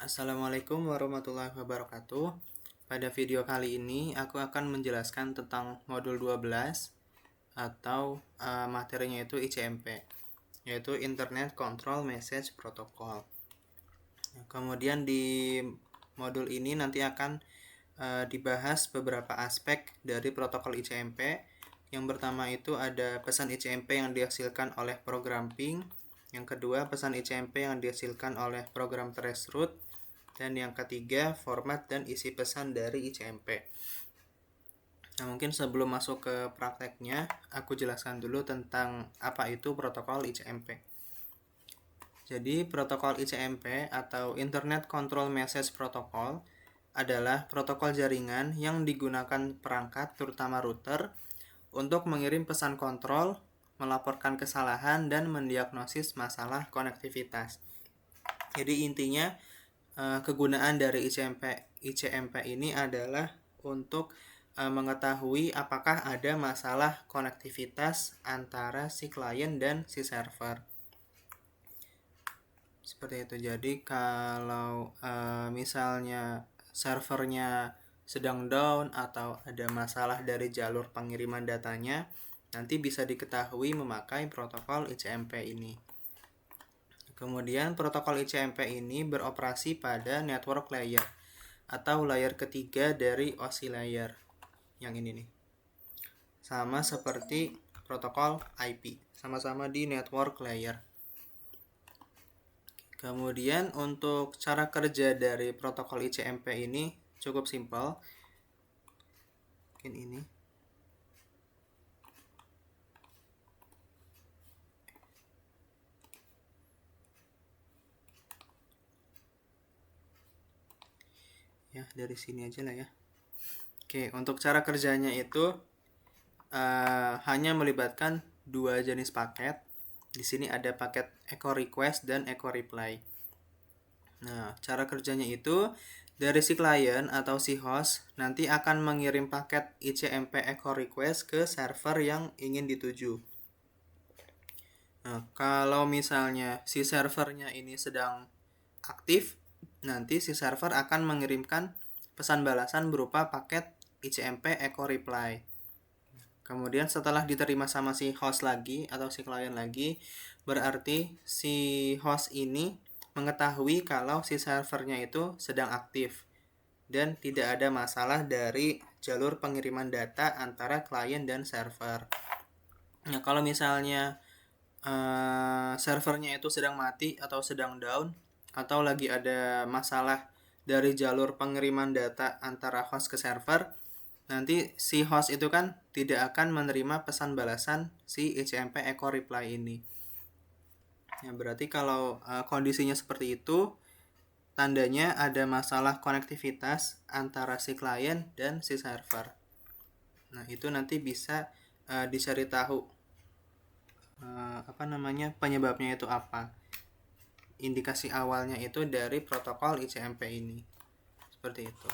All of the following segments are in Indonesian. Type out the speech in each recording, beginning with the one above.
Assalamualaikum warahmatullahi wabarakatuh. Pada video kali ini aku akan menjelaskan tentang modul 12 atau materinya itu ICMP, yaitu Internet Control Message Protocol. Kemudian di modul ini nanti akan dibahas beberapa aspek dari protokol ICMP. Yang pertama itu ada pesan ICMP yang dihasilkan oleh program ping. Yang kedua, pesan ICMP yang dihasilkan oleh program traceroute. Dan yang ketiga, format dan isi pesan dari ICMP. Nah, mungkin sebelum masuk ke prakteknya, aku jelaskan dulu tentang apa itu protokol ICMP. Jadi, protokol ICMP atau Internet Control Message Protocol adalah protokol jaringan yang digunakan perangkat, terutama router, untuk mengirim pesan kontrol, melaporkan kesalahan, dan mendiagnosis masalah konektivitas. Jadi intinya, kegunaan dari ICMP ini adalah untuk mengetahui apakah ada masalah konektivitas antara si klien dan si server. Seperti itu. Jadi kalau misalnya servernya sedang down atau ada masalah dari jalur pengiriman datanya, nanti bisa diketahui memakai protokol ICMP ini. Kemudian protokol ICMP ini beroperasi pada network layer atau layer ketiga dari OSI layer yang ini nih. Sama seperti protokol IP, sama-sama di network layer. Kemudian untuk cara kerja dari protokol ICMP ini cukup simpel. Mungkin ini. Ya, dari sini aja lah ya. Oke, untuk cara kerjanya itu hanya melibatkan dua jenis paket. Di sini ada paket echo request dan echo reply. Nah, cara kerjanya itu dari si klien atau si host nanti akan mengirim paket ICMP echo request ke server yang ingin dituju. Nah, kalau misalnya si servernya ini sedang aktif, nanti si server akan mengirimkan pesan balasan berupa paket ICMP echo reply. Kemudian setelah diterima sama si host lagi atau si klien lagi, berarti si host ini mengetahui kalau si servernya itu sedang aktif dan tidak ada masalah dari jalur pengiriman data antara klien dan server. Nah, kalau misalnya servernya itu sedang mati atau sedang down atau lagi ada masalah dari jalur pengiriman data antara host ke server, nanti si host itu kan tidak akan menerima pesan balasan si ICMP echo reply ini. Ya, berarti kalau kondisinya seperti itu, tandanya ada masalah konektivitas antara si klien dan si server. Nah, itu nanti bisa dicari tahu penyebabnya itu apa. Indikasi awalnya itu dari protokol ICMP ini. Seperti itu.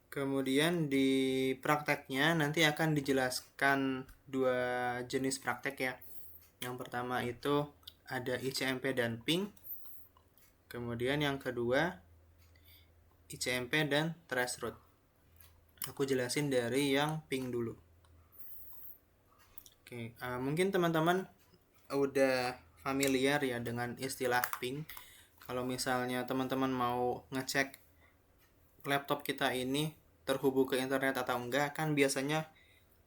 Kemudian di prakteknya nanti akan dijelaskan dua jenis praktek ya. Yang pertama itu ada ICMP dan ping. Kemudian yang kedua ICMP dan traceroute. Aku jelasin dari yang ping dulu. Oke, mungkin teman-teman udah familiar ya dengan istilah ping. Kalau misalnya teman-teman mau ngecek laptop kita ini terhubung ke internet atau enggak, kan biasanya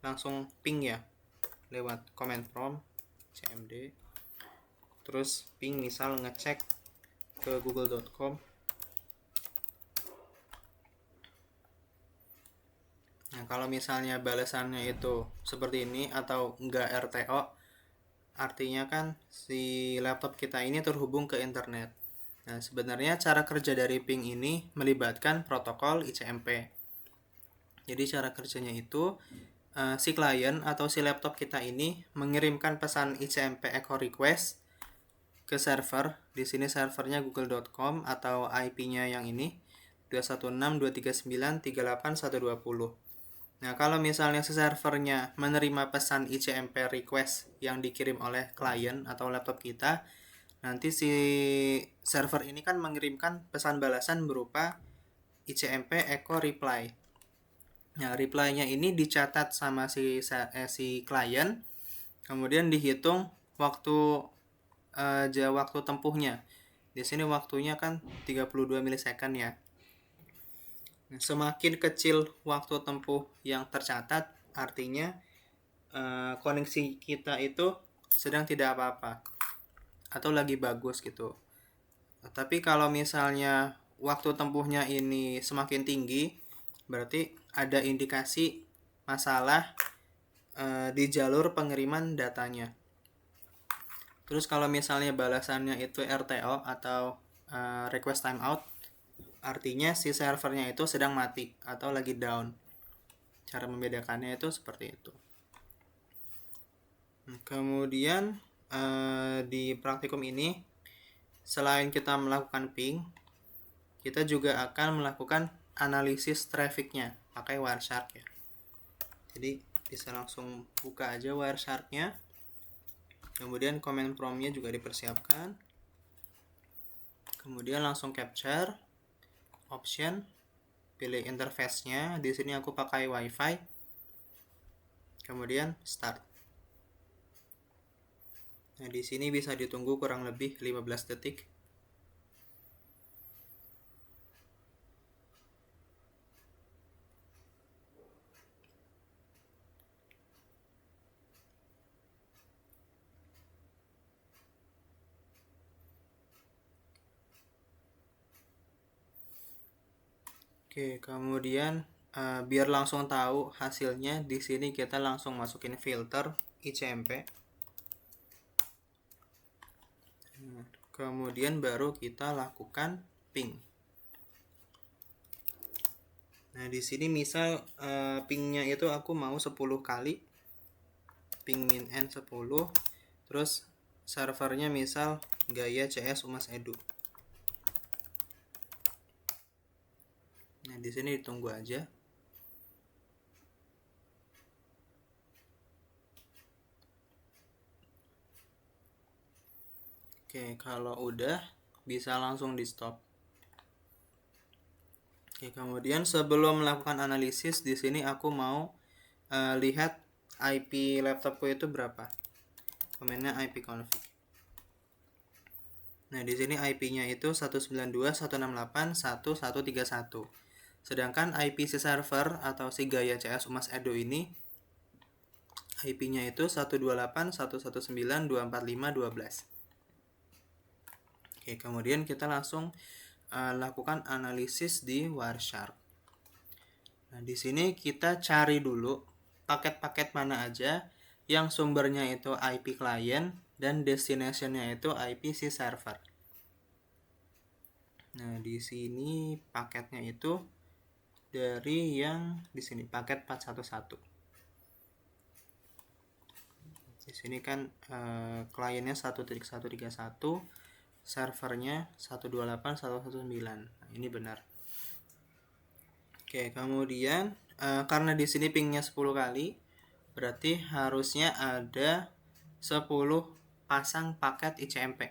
langsung ping ya lewat command prompt cmd, terus ping misal ngecek ke google.com. Nah, kalau misalnya balasannya itu seperti ini atau enggak RTO, artinya kan si laptop kita ini terhubung ke internet. Nah, sebenarnya cara kerja dari ping ini melibatkan protokol ICMP. Jadi cara kerjanya itu si klien atau si laptop kita ini mengirimkan pesan ICMP echo request ke server. Di sini servernya google.com atau IP-nya yang ini 216.239.38120. Nah, kalau misalnya si servernya menerima pesan ICMP request yang dikirim oleh klien atau laptop kita, nanti si server ini kan mengirimkan pesan balasan berupa ICMP echo reply. Nah, reply-nya ini dicatat sama si klien, kemudian dihitung waktu waktu tempuhnya. Di sini waktunya kan 32 milisecond ya. Nah, semakin kecil waktu tempuh yang tercatat, artinya koneksi kita itu sedang tidak apa-apa atau lagi bagus gitu. Tapi kalau misalnya waktu tempuhnya ini semakin tinggi, berarti ada indikasi masalah di jalur pengiriman datanya. Terus kalau misalnya balasannya itu RTO atau request timeout, artinya si servernya itu sedang mati atau lagi down. Cara membedakannya itu seperti itu. Kemudian di praktikum ini, selain kita melakukan ping, kita juga akan melakukan analisis trafficnya pakai Wireshark ya. Jadi bisa langsung buka aja Wiresharknya. Kemudian command prompt-nya juga dipersiapkan. Kemudian langsung capture, option, pilih interface-nya. Di sini aku pakai WiFi. Kemudian start. Nah, di sini bisa ditunggu kurang lebih 15 detik. Oke, kemudian biar langsung tahu hasilnya, di sini kita langsung masukin filter ICMP. Kemudian baru kita lakukan ping. Nah, di sini misal pingnya itu aku mau 10 kali. Ping min n 10. Terus servernya misal Gaya CS Umas Edu. Nah, di sini ditunggu aja. Oke, kalau udah bisa langsung di stop. Oke, kemudian sebelum melakukan analisis, di sini aku mau lihat IP laptopku itu berapa. Komennya IP config. Nah, di sini IP-nya itu 192.168.1131. Sedangkan IP si server atau si Gaya CS Umas Edu ini IP-nya itu 128.119.245.12. Oke, kemudian kita langsung lakukan analisis di Wireshark. Nah, di sini kita cari dulu paket-paket mana aja yang sumbernya itu IP client dan destination-nya itu IP si server. Nah, di sini paketnya itu dari yang di sini paket 411. Di sini kan kliennya 1.131, servernya 128.119. Nah, ini benar. Oke, kemudian karena di sini pingnya 10 kali, berarti harusnya ada 10 pasang paket ICMP.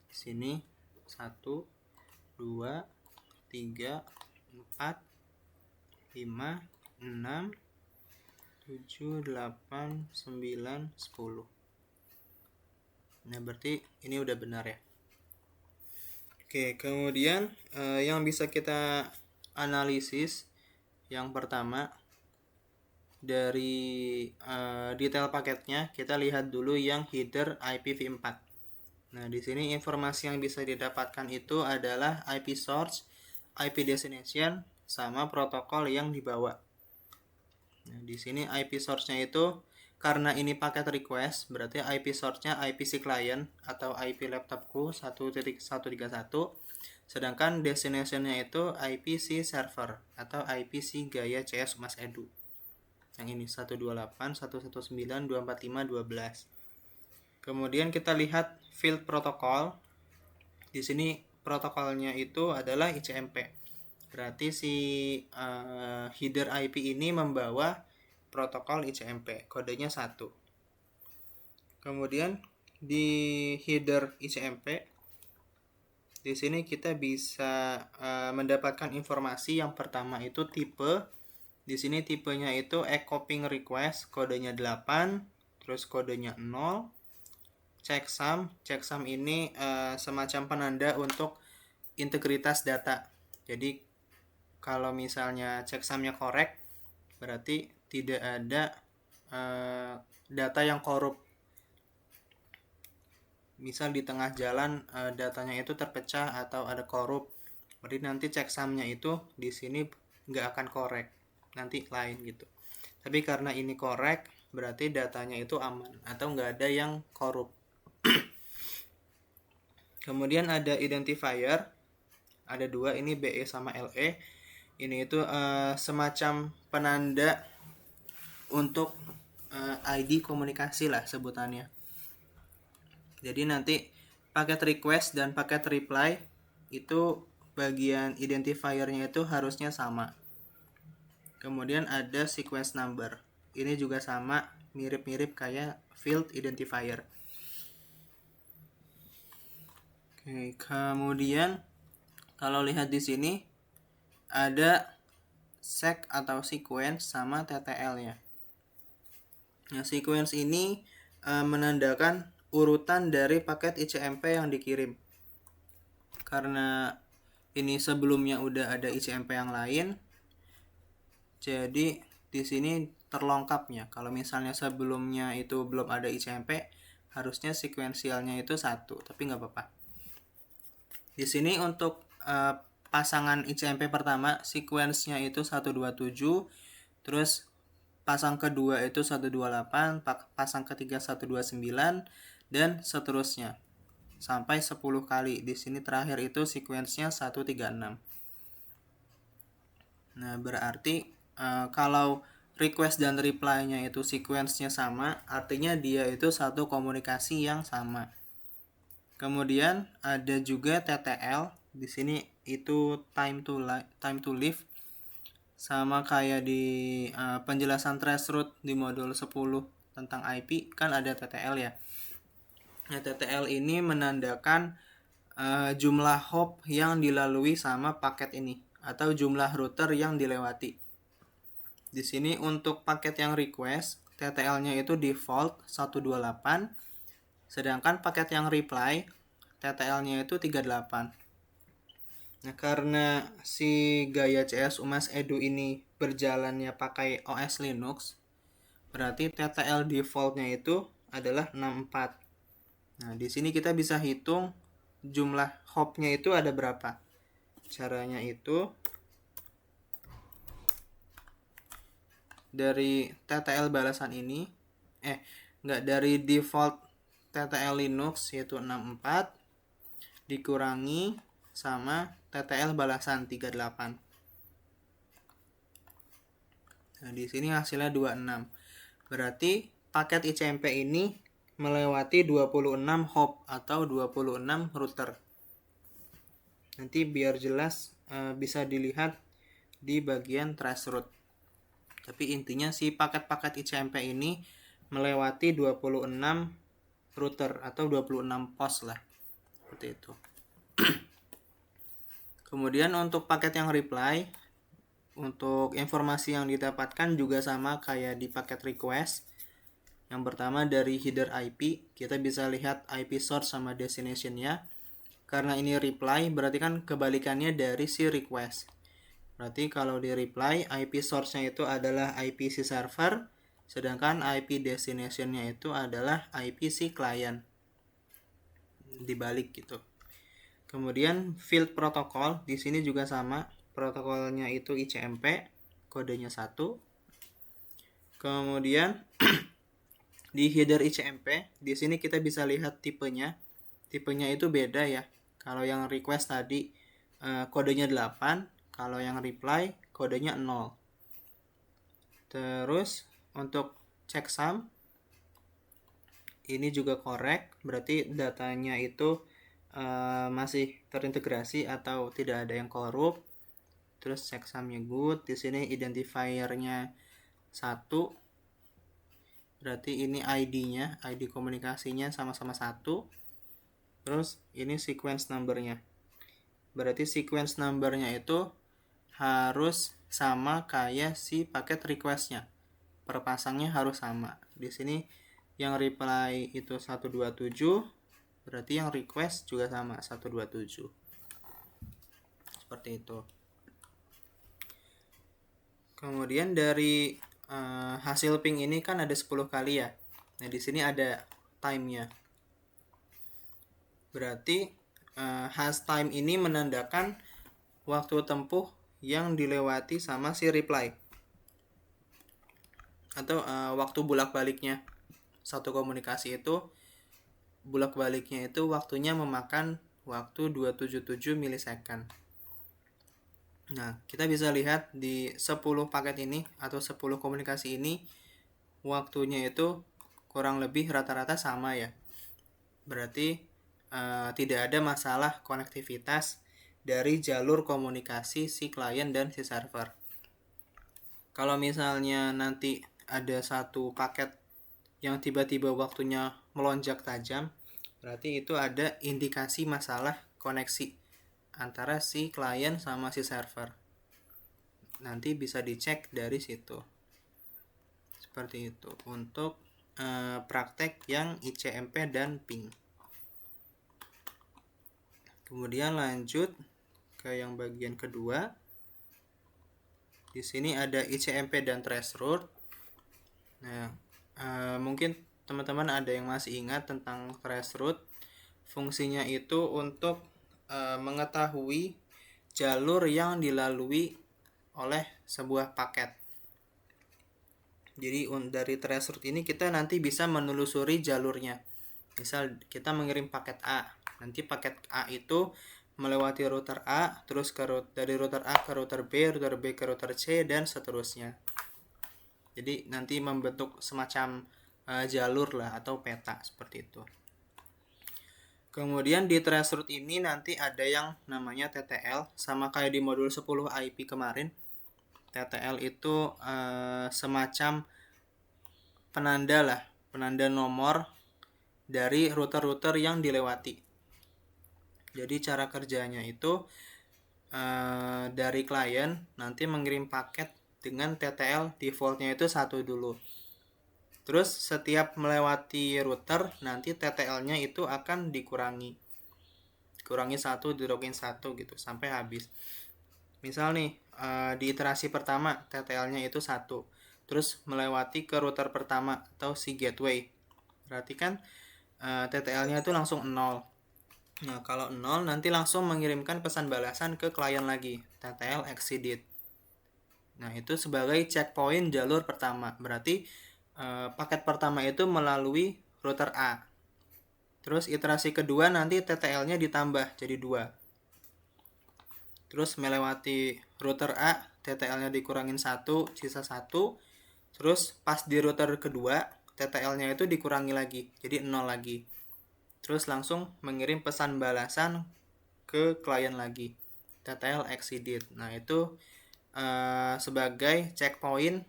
Di sini 1 2 3 4 5 6 7 8 9 10. Nah, berarti ini udah benar ya. Oke, kemudian yang bisa kita analisis yang pertama dari detail paketnya, kita lihat dulu yang header IPv4. Nah, di sini informasi yang bisa didapatkan itu adalah IP source, IP destination, sama protokol yang dibawa. Nah, di sini IP source-nya itu karena ini paket request, berarti IP source-nya IPC client atau IP laptopku 1.131, sedangkan destination-nya itu IPC server atau IPC Gaya CS Umas Edu. Yang ini 128.119.245.12. Kemudian kita lihat field protokol. Di sini protokolnya itu adalah ICMP. Berarti si header IP ini membawa protokol ICMP, kodenya 1. Kemudian di header ICMP, di sini kita bisa mendapatkan informasi. Yang pertama itu tipe. Di sini tipenya itu eCopying request, kodenya 8, terus kodenya 0. Checksum ini semacam penanda untuk integritas data. Jadi kalau misalnya checksumnya korek, berarti tidak ada data yang korup. Misal di tengah jalan datanya itu terpecah atau ada korup, berarti nanti checksumnya itu di sini nggak akan korek, nanti lain gitu. Tapi karena ini korek, berarti datanya itu aman atau nggak ada yang korup. Kemudian ada identifier, ada dua, ini BE sama LE. Ini itu semacam penanda untuk ID komunikasi lah sebutannya. Jadi nanti paket request dan paket reply itu bagian identifiernya itu harusnya sama. Kemudian ada sequence number. Ini juga sama, mirip-mirip kayak field identifier. Oke, kemudian kalau lihat di sini ada sec atau sequence sama TTL-nya. Nah, sequence ini menandakan urutan dari paket ICMP yang dikirim. Karena ini sebelumnya udah ada ICMP yang lain, jadi di sini terlengkapnya. Kalau misalnya sebelumnya itu belum ada ICMP, harusnya sekuensialnya itu 1, tapi nggak apa-apa. Di sini untuk pasangan ICMP pertama, sequence-nya itu 127, terus pasang kedua itu 128, pasang ketiga 129, dan seterusnya sampai 10 kali. Di sini terakhir itu sequence-nya 136. Nah, berarti kalau request dan reply-nya itu sequence-nya sama, artinya dia itu satu komunikasi yang sama. Kemudian ada juga TTL. Di sini itu time to live, sama kayak di penjelasan traceroute di modul 10 tentang IP kan ada TTL ya. Nah, TTL ini menandakan jumlah hop yang dilalui sama paket ini atau jumlah router yang dilewati. Di sini untuk paket yang request, TTL-nya itu default 128, sedangkan paket yang reply, TTL-nya itu 38. Nah, karena si Gaia CS UMAS Edu ini berjalannya pakai OS Linux, berarti TTL defaultnya itu adalah 64. Nah, di sini kita bisa hitung jumlah hopnya itu ada berapa. Caranya itu dari TTL balasan ini, dari default TTL Linux yaitu 64 dikurangi sama TTL balasan 38. Nah, di sini hasilnya 26. Berarti paket ICMP ini melewati 26 hop atau 26 router. Nanti biar jelas bisa dilihat di bagian traceroute. Tapi intinya si paket-paket ICMP ini melewati 26 router atau 26 pos lah. Seperti itu. Kemudian untuk paket yang reply, untuk informasi yang didapatkan juga sama kayak di paket request. Yang pertama dari header IP, kita bisa lihat IP source sama destination-nya. Karena ini reply, berarti kan kebalikannya dari si request. Berarti kalau di reply, IP source-nya itu adalah IP si server, sedangkan IP destination-nya itu adalah IP si client. Dibalik gitu. Kemudian field protocol, di sini juga sama, protokolnya itu ICMP, kodenya 1. Kemudian di header ICMP, di sini kita bisa lihat tipenya. Tipenya itu beda ya. Kalau yang request tadi kodenya 8, kalau yang reply kodenya 0. Terus untuk checksum ini juga correct, berarti datanya itu masih terintegrasi atau tidak ada yang korup. Terus checksumnya good. Di sini identifiernya 1. berarti ini ID-nya, ID komunikasinya sama-sama 1. Terus ini sequence number-nya. Berarti sequence number-nya itu harus sama kayak si paket request-nya. Perpasangnya harus sama. Di sini yang reply itu 127, berarti yang request juga sama 127. Seperti itu. Kemudian dari hasil ping ini kan ada 10 kali ya. Nah, di sini ada time-nya. Berarti has time ini menandakan waktu tempuh yang dilewati sama si reply. Atau waktu bolak-baliknya. Satu komunikasi itu bolak-baliknya itu waktunya memakan waktu 277 milisecond. Nah, kita bisa lihat di 10 paket ini atau 10 komunikasi ini waktunya itu kurang lebih rata-rata sama ya. Berarti tidak ada masalah konektivitas dari jalur komunikasi si klien dan si server. Kalau misalnya nanti ada satu paket yang tiba-tiba waktunya melonjak tajam, berarti itu ada indikasi masalah koneksi antara si klien sama si server. Nanti bisa dicek dari situ. Seperti itu untuk praktek yang ICMP dan ping. Kemudian lanjut ke yang bagian kedua. Di sini ada ICMP dan traceroute. Nah, mungkin teman-teman ada yang masih ingat tentang traceroute. Fungsinya itu untuk mengetahui jalur yang dilalui oleh sebuah paket. Jadi dari traceroute ini kita nanti bisa menelusuri jalurnya. Misal kita mengirim paket A, nanti paket A itu melewati router A, terus dari router A ke router B ke router C, dan seterusnya. Jadi nanti membentuk semacam jalur lah atau peta seperti itu. Kemudian di traceroute ini nanti ada yang namanya TTL, sama kayak di modul 10 IP kemarin. TTL itu semacam penanda nomor dari router-router yang dilewati. Jadi cara kerjanya itu dari klien nanti mengirim paket dengan TTL defaultnya itu 1 dulu. Terus setiap melewati router nanti TTL-nya itu akan dikurangi 1, dirokin 1 gitu sampai habis. Misal nih di iterasi pertama TTL-nya itu 1, terus melewati ke router pertama atau si gateway. Berarti kan TTL-nya itu langsung 0. Nah, kalau 0 nanti langsung mengirimkan pesan balasan ke klien lagi, TTL exceeded. Nah, itu sebagai checkpoint jalur pertama. Berarti paket pertama itu melalui router A. Terus iterasi kedua nanti TTL-nya ditambah jadi 2. Terus melewati router A, TTL-nya dikurangin 1, sisa 1. Terus pas di router kedua, TTL-nya itu dikurangi lagi, jadi 0 lagi. Terus langsung mengirim pesan balasan ke klien lagi, TTL exceeded. Nah, itu sebagai checkpoint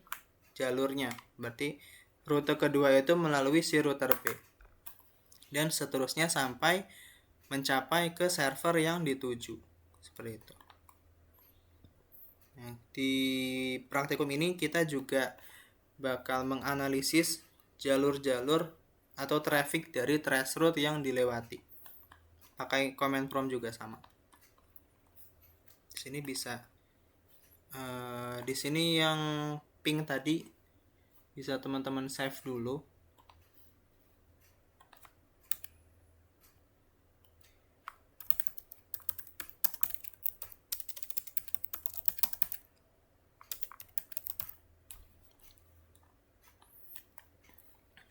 jalurnya. Berarti rute kedua itu melalui si router B. Dan seterusnya sampai mencapai ke server yang dituju. Seperti itu. Nah, di praktikum ini kita juga bakal menganalisis jalur-jalur atau traffic dari traceroute yang dilewati. Pakai command prompt juga sama. Di sini bisa di sini yang ping tadi bisa teman-teman save dulu.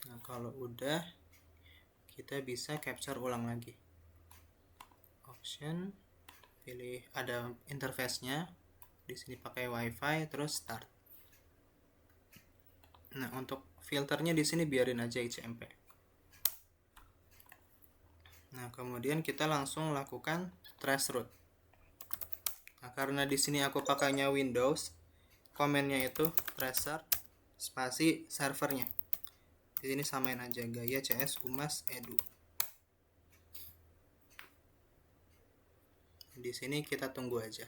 Nah, kalau udah kita bisa capture ulang lagi. Option, pilih ada interface-nya. Di sini pakai WiFi, terus start. Nah, untuk filternya di sini biarin aja ICMP. Nah, kemudian kita langsung lakukan traceroute. Nah, karena di sini aku pakainya Windows, komennya itu tracer spasi servernya. Di sini samain aja gaya CS Humas Edu. Di sini kita tunggu aja.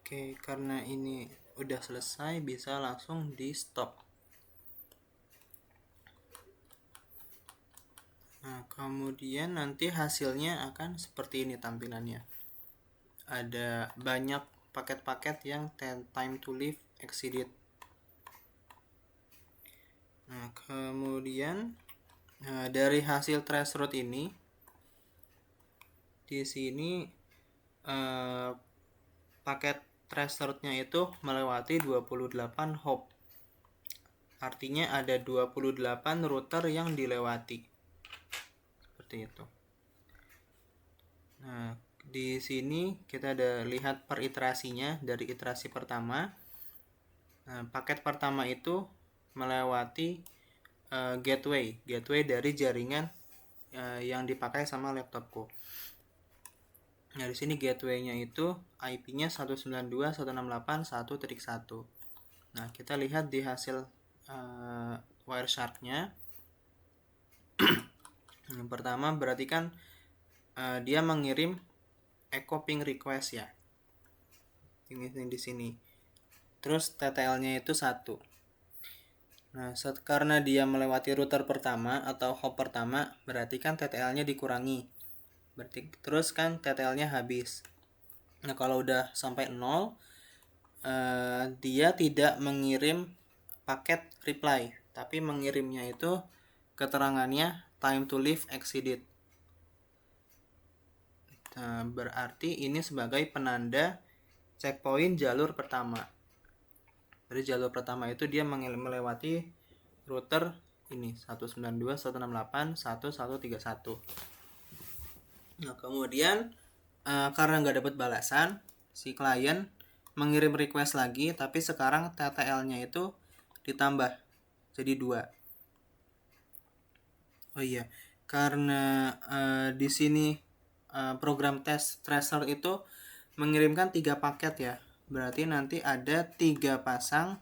Oke, karena ini udah selesai, bisa langsung di stop. Nah, kemudian nanti hasilnya akan seperti ini tampilannya. Ada banyak paket-paket yang time to live exceeded. Nah, kemudian dari hasil trace route ini, di sini paket trace route-nya itu melewati 28 hop. Artinya ada 28 router yang dilewati. Seperti itu. Nah, di sini kita ada lihat per iterasinya dari iterasi pertama. Nah, paket pertama itu melewati gateway dari jaringan yang dipakai sama laptopku. Nah, di sini gateway-nya itu IP-nya 192.168.1.1. Nah, kita lihat di hasil Wireshark-nya. Yang pertama berarti kan dia mengirim echo ping request ya. Ini di sini. Terus TTL-nya itu 1. Nah, karena dia melewati router pertama atau hop pertama, berarti kan TTL-nya dikurangi. Berarti terus kan TTL-nya habis. Nah, kalau udah sampai 0, dia tidak mengirim paket reply, tapi mengirimnya itu keterangannya time to live exceeded. Nah, berarti ini sebagai penanda checkpoint jalur pertama. Jadi jalur pertama itu dia melewati router ini 192.168.1.1.31. Nah, kemudian karena nggak dapat balasan, si klien mengirim request lagi, tapi sekarang TTL-nya itu ditambah jadi 2. Oh iya, karena di sini program test tracer itu mengirimkan 3 paket ya. Berarti nanti ada 3 pasang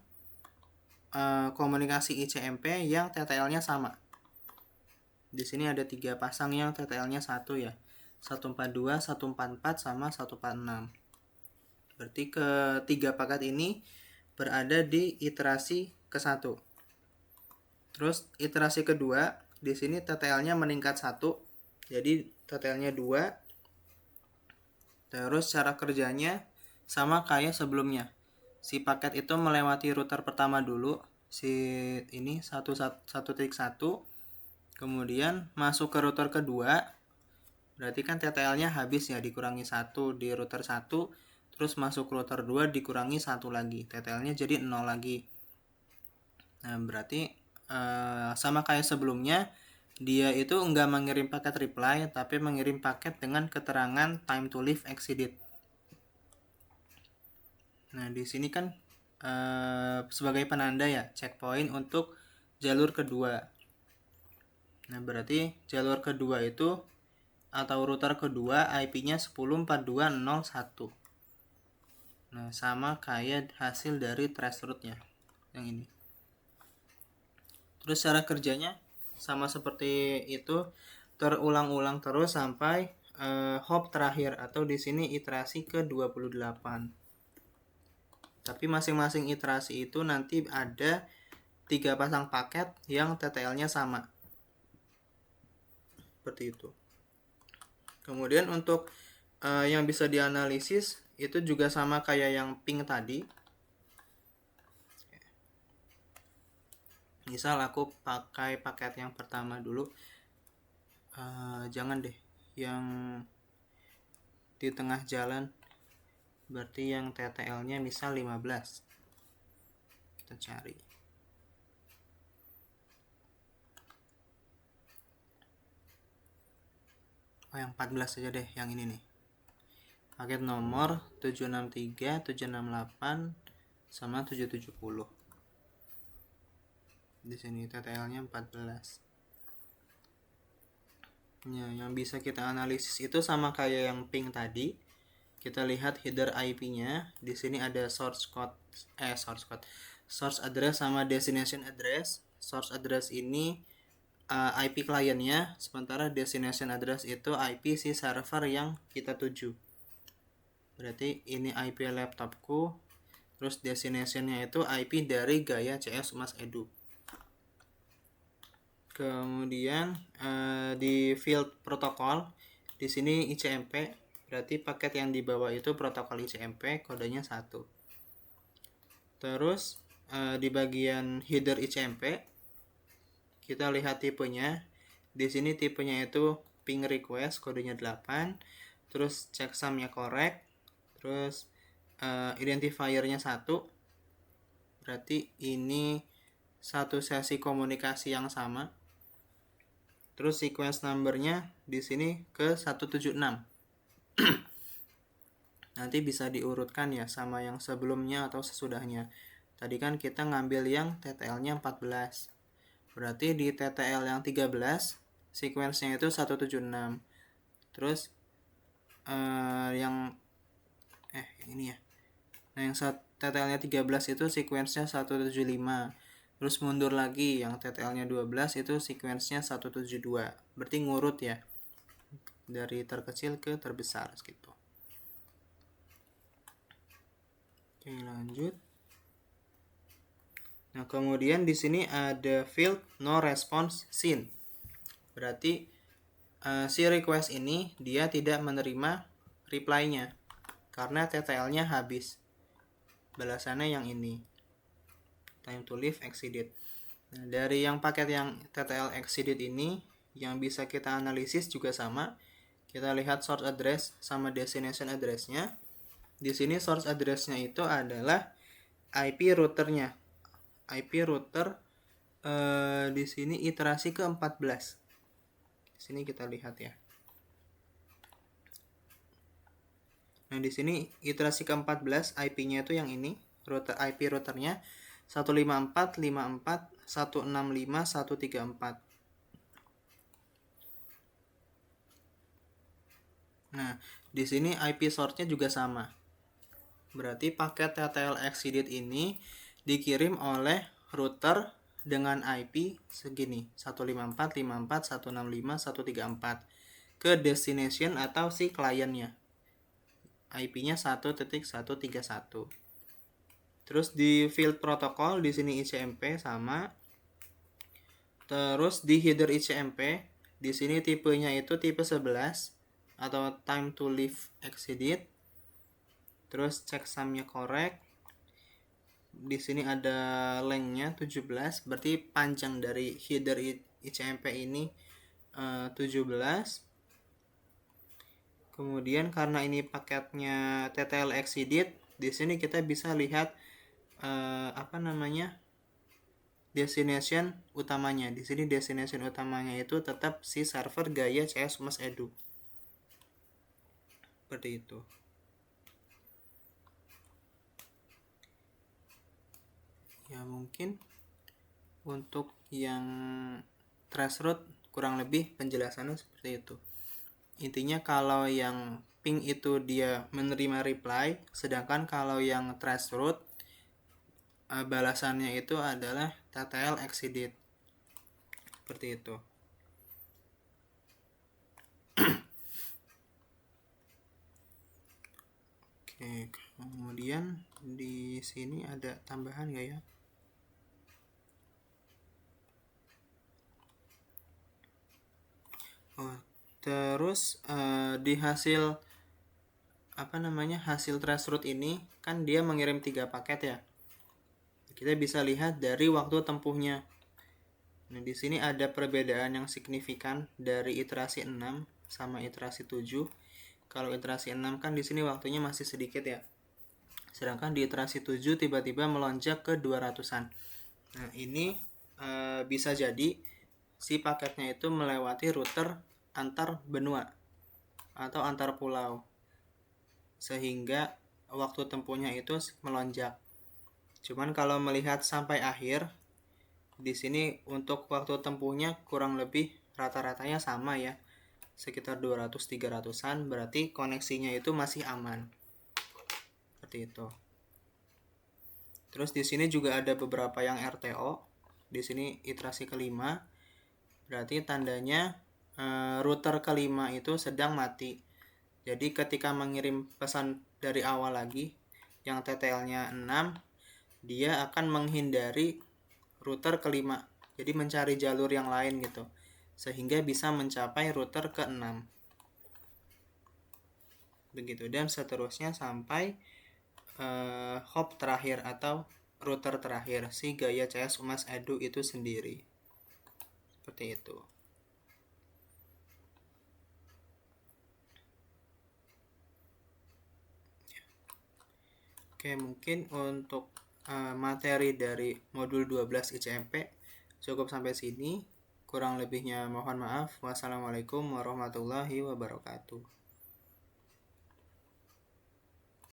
komunikasi ICMP yang TTL-nya sama. Di sini ada 3 pasang yang TTL-nya 1 ya. 142, 144 sama 146. Berarti ketiga paket ini berada di iterasi ke-1. Terus iterasi kedua, di sini TTL-nya meningkat 1, jadi TTL-nya 2. Terus cara kerjanya sama kayak sebelumnya. Si paket itu melewati router pertama dulu, si ini 1.1, kemudian masuk ke router kedua. Berarti kan TTL-nya habis ya, dikurangi 1 di router 1, terus masuk router 2 dikurangi 1 lagi. TTL-nya jadi 0 lagi. Nah, berarti sama kayak sebelumnya, dia itu enggak mengirim paket reply, tapi mengirim paket dengan keterangan time to leave exceeded. Nah, di sini kan sebagai penanda ya, checkpoint untuk jalur kedua. Nah, berarti jalur kedua itu atau router kedua IP-nya 10.42.0.1. Nah, sama kayak hasil dari traceroute-nya yang ini. Terus cara kerjanya sama seperti itu, terulang-ulang terus sampai hop terakhir, atau di sini iterasi ke-28. Tapi masing-masing iterasi itu nanti ada 3 pasang paket yang TTL-nya sama. Seperti itu. Kemudian untuk yang bisa dianalisis itu juga sama kayak yang ping tadi. Misal aku pakai paket yang pertama dulu, jangan deh yang di tengah jalan, berarti yang TTL-nya misal 15. Kita cari. Oh, yang 14 saja deh, yang ini nih. Paket nomor 763, 768 sama 770. Di sini TTL-nya 14. Ya, yang bisa kita analisis itu sama kayak yang ping tadi. Kita lihat header IP-nya. Di sini ada source address sama destination address. Source address ini IP kliennya, sementara destination address itu IP si server yang kita tuju. Berarti ini IP laptopku, terus destination-nya itu IP dari Gaya CS Mas Edu. Kemudian di field protokol, di sini ICMP, berarti paket yang dibawa itu protokol ICMP, kodenya 1. Terus di bagian header ICMP, kita lihat tipenya. Di sini tipenya itu ping request, kodenya 8. Terus checksum-nya correct. Terus identifier-nya 1. Berarti ini satu sesi komunikasi yang sama. Terus sequence number-nya di sini ke 176. Nanti bisa diurutkan ya sama yang sebelumnya atau sesudahnya. Tadi kan kita ngambil yang TTL-nya 14. Berarti di TTL yang 13 sequence-nya itu 176. Terus yang ini ya. Nah, yang TTL-nya 13 itu sequence-nya 175. Terus mundur lagi, yang TTL-nya 12 itu sequence-nya 172. Berarti ngurut ya, dari terkecil ke terbesar gitu. Oke, lanjut. Nah, kemudian di sini ada field no response seen. Berarti si request ini dia tidak menerima reply-nya karena TTL-nya habis. Balasannya yang ini, time to leave exceeded. Nah, dari yang paket yang TTL exceeded ini, yang bisa kita analisis juga sama. Kita lihat source address sama destination address-nya. Di sini source address-nya itu adalah IP router-nya. IP router di sini iterasi ke-14. Di sini kita lihat ya. Nah, di sini iterasi ke-14 IP-nya itu yang ini, IP routernya 154.54.165.134. Nah, di sini IP source-nya juga sama. Berarti paket TTL exceeded ini dikirim oleh router dengan IP segini, 154.54.165.134 ke destination atau si kliennya. IP-nya 1.131. Terus di field protokol di sini ICMP sama. Terus di header ICMP di sini tipenya itu tipe 11 atau time to live exceeded. Terus checksumnya correct. Di sini ada lengthnya 17, berarti panjang dari header ICMP ini 17. Kemudian karena ini paketnya TTL exceeded, di sini kita bisa lihat destination utamanya. Di sini destination utamanya itu tetap si server Gaia CS Humas Edu. Seperti itu. Ya, mungkin untuk yang traceroute kurang lebih penjelasannya seperti itu. Intinya kalau yang ping itu dia menerima reply, sedangkan kalau yang traceroute balasannya itu adalah TTL exceeded. Seperti itu. Oke, kemudian di sini ada tambahan nggak ya? Oh, terus di hasil hasil traceroute ini kan dia mengirim 3 paket ya. Kita bisa lihat dari waktu tempuhnya. Nah, di sini ada perbedaan yang signifikan dari iterasi 6 sama iterasi 7. Kalau iterasi 6 kan di sini waktunya masih sedikit ya. Sedangkan di iterasi 7 tiba-tiba melonjak ke 200-an. Nah, ini bisa jadi si paketnya itu melewati router antar benua atau antar pulau, sehingga waktu tempuhnya itu melonjak. Cuman kalau melihat sampai akhir, di sini untuk waktu tempuhnya kurang lebih rata-ratanya sama ya, sekitar 200-300-an, berarti koneksinya itu masih aman. Seperti itu. Terus di sini juga ada beberapa yang RTO. Di sini iterasi kelima, berarti tandanya router kelima itu sedang mati. Jadi ketika mengirim pesan dari awal lagi yang TTL-nya 6, dia akan menghindari router kelima. Jadi mencari jalur yang lain gitu, sehingga bisa mencapai router ke-6. Begitu, dan seterusnya sampai hop terakhir atau router terakhir si Gaia CS Humas Edu itu sendiri. Seperti itu. Oke, mungkin untuk materi dari modul 12 ICMP cukup sampai sini. Kurang lebihnya mohon maaf. Wassalamualaikum warahmatullahi wabarakatuh.